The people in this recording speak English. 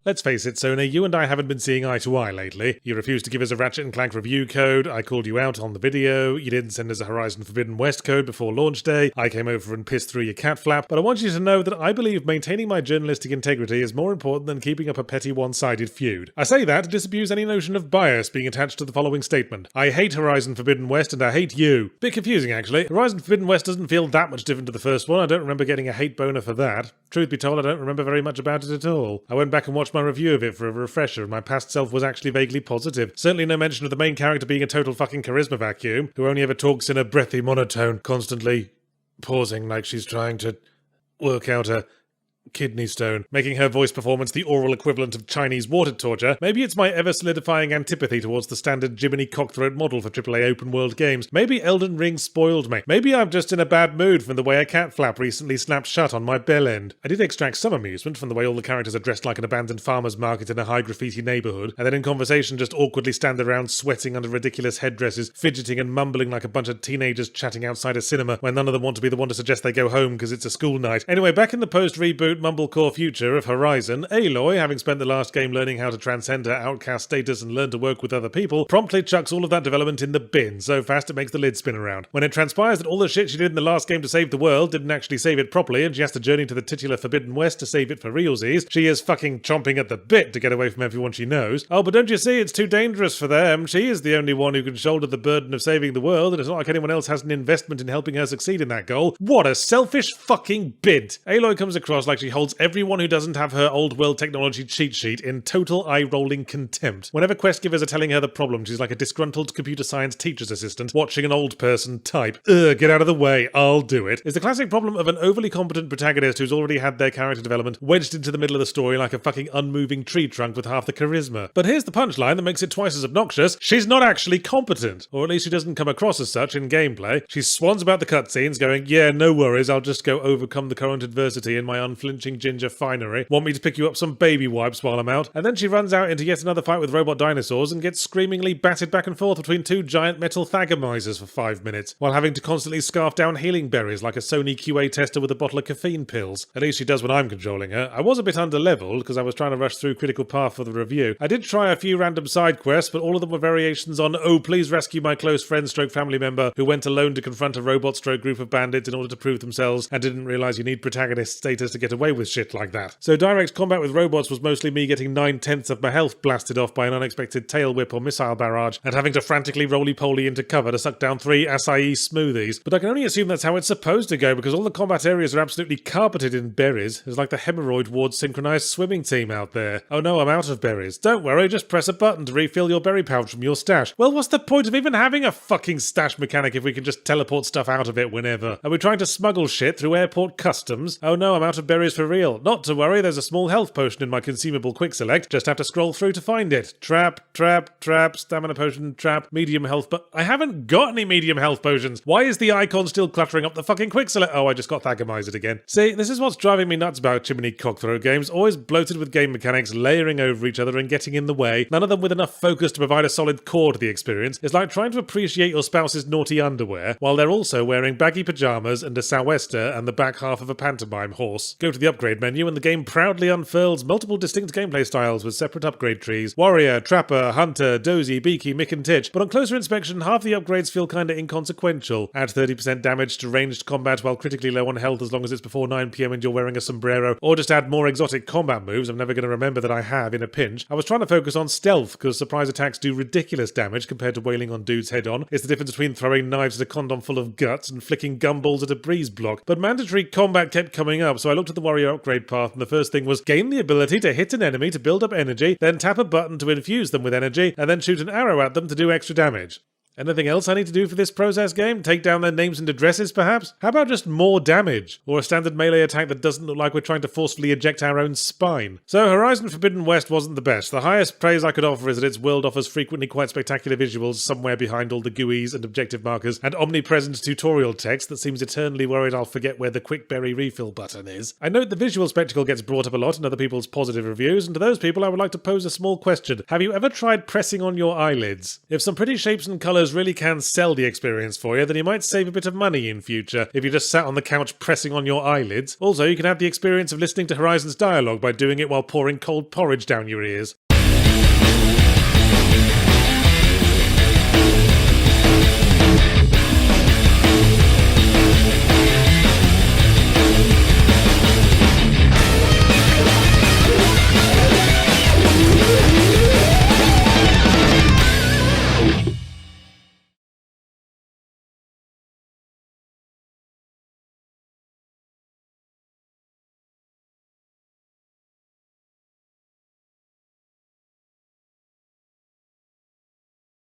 Let's face it, Sony, you and I haven't been seeing eye to eye lately. You refused to give us a Ratchet & Clank review code, I called you out on the video, you didn't send us a Horizon Forbidden West code before launch day, I came over and pissed through your cat flap, but I want you to know that I believe maintaining my journalistic integrity is more important than keeping up a petty one-sided feud. I say that to disabuse any notion of bias being attached to the following statement. I hate Horizon Forbidden West and I hate you. Bit confusing actually. Horizon Forbidden West doesn't feel that much different to the first one, I don't remember getting a hate boner for that. Truth be told, I don't remember very much about it at all. I went back and watched my review of it for a refresher and my past self was actually vaguely positive. Certainly no mention of the main character being a total fucking charisma vacuum, who only ever talks in a breathy monotone, constantly pausing like she's trying to work out a kidney stone, making her voice performance the oral equivalent of Chinese water torture. Maybe it's my ever-solidifying antipathy towards the standard Jiminy Cockthroat model for AAA open-world games. Maybe Elden Ring spoiled me. Maybe I'm just in a bad mood from the way a cat flap recently snapped shut on my bell end. I did extract some amusement from the way all the characters are dressed like an abandoned farmer's market in a high-graffiti neighbourhood, and then in conversation just awkwardly stand around sweating under ridiculous headdresses, fidgeting and mumbling like a bunch of teenagers chatting outside a cinema when none of them want to be the one to suggest they go home because it's a school night. Anyway, back in the post-reboot mumblecore future of Horizon, Aloy, having spent the last game learning how to transcend her outcast status and learn to work with other people, promptly chucks all of that development in the bin so fast it makes the lid spin around. When it transpires that all the shit she did in the last game to save the world didn't actually save it properly and she has to journey to the titular Forbidden West to save it for realsies, she is fucking chomping at the bit to get away from everyone she knows. Oh, but don't you see, it's too dangerous for them. She is the only one who can shoulder the burden of saving the world and it's not like anyone else has an investment in helping her succeed in that goal. What a selfish fucking bid! Aloy comes across like she holds everyone who doesn't have her old world technology cheat sheet in total eye-rolling contempt. Whenever quest givers are telling her the problem, she's like a disgruntled computer science teacher's assistant watching an old person type. Ugh, get out of the way, I'll do it. It's the classic problem of an overly competent protagonist who's already had their character development wedged into the middle of the story like a fucking unmoving tree trunk with half the charisma. But here's the punchline that makes it twice as obnoxious. She's not actually competent. Or at least she doesn't come across as such in gameplay. She swans about the cutscenes going, yeah, no worries, I'll just go overcome the current adversity in my unflinching ginger finery. Want me to pick you up some baby wipes while I'm out? And then she runs out into yet another fight with robot dinosaurs and gets screamingly batted back and forth between two giant metal thagomisers for 5 minutes, while having to constantly scarf down healing berries like a Sony QA tester with a bottle of caffeine pills. At least she does when I'm controlling her. I was a bit under-leveled because I was trying to rush through Critical Path for the review. I did try a few random side quests, but all of them were variations on, oh, please rescue my close friend stroke family member who went alone to confront a robot stroke group of bandits in order to prove themselves and didn't realise you need protagonist status to get away with shit like that. So direct combat with robots was mostly me getting 9/10 of my health blasted off by an unexpected tail whip or missile barrage and having to frantically roly-poly into cover to suck down 3 acai smoothies. But I can only assume that's how it's supposed to go because all the combat areas are absolutely carpeted in berries. It's like the hemorrhoid ward synchronized swimming team out there. Oh no, I'm out of berries. Don't worry, just press a button to refill your berry pouch from your stash. Well, what's the point of even having a fucking stash mechanic if we can just teleport stuff out of it whenever? Are we trying to smuggle shit through airport customs? Oh no, I'm out of berries for real. Not to worry, there's a small health potion in my consumable quick select, just have to scroll through to find it. Trap, stamina potion, trap, medium health, but I haven't got any medium health potions. Why is the icon still cluttering up the fucking quick select? Oh, I just got thagomised again. See, this is what's driving me nuts about Jiminy Cockthroat games, always bloated with game mechanics layering over each other and getting in the way, none of them with enough focus to provide a solid core to the experience. It's like trying to appreciate your spouse's naughty underwear while they're also wearing baggy pyjamas and a sou'wester and the back half of a pantomime horse. Go to the upgrade menu and the game proudly unfurls multiple distinct gameplay styles with separate upgrade trees. Warrior, Trapper, Hunter, Dozy, Beaky, Mick and Titch. But on closer inspection, half the upgrades feel kinda inconsequential. Add 30% damage to ranged combat while critically low on health as long as it's before 9 PM and you're wearing a sombrero. Or just add more exotic combat moves I'm never going to remember that I have in a pinch. I was trying to focus on stealth because surprise attacks do ridiculous damage compared to wailing on dudes head on. It's the difference between throwing knives at a condom full of guts and flicking gumballs at a breeze block. But mandatory combat kept coming up, so I looked at the warrior upgrade path and the first thing was gain the ability to hit an enemy to build up energy, then tap a button to infuse them with energy, and then shoot an arrow at them to do extra damage. Anything else I need to do for this process game? Take down their names and addresses, perhaps? How about just more damage? Or a standard melee attack that doesn't look like we're trying to forcefully eject our own spine? So Horizon Forbidden West wasn't the best. The highest praise I could offer is that its world offers frequently quite spectacular visuals somewhere behind all the GUIs and objective markers, and omnipresent tutorial text that seems eternally worried I'll forget where the quick berry refill button is. I note the visual spectacle gets brought up a lot in other people's positive reviews, and to those people I would like to pose a small question. Have you ever tried pressing on your eyelids? If some pretty shapes and colours those really can sell the experience for you, then you might save a bit of money in future if you just sat on the couch pressing on your eyelids. Also, you can have the experience of listening to Horizon's dialogue by doing it while pouring cold porridge down your ears.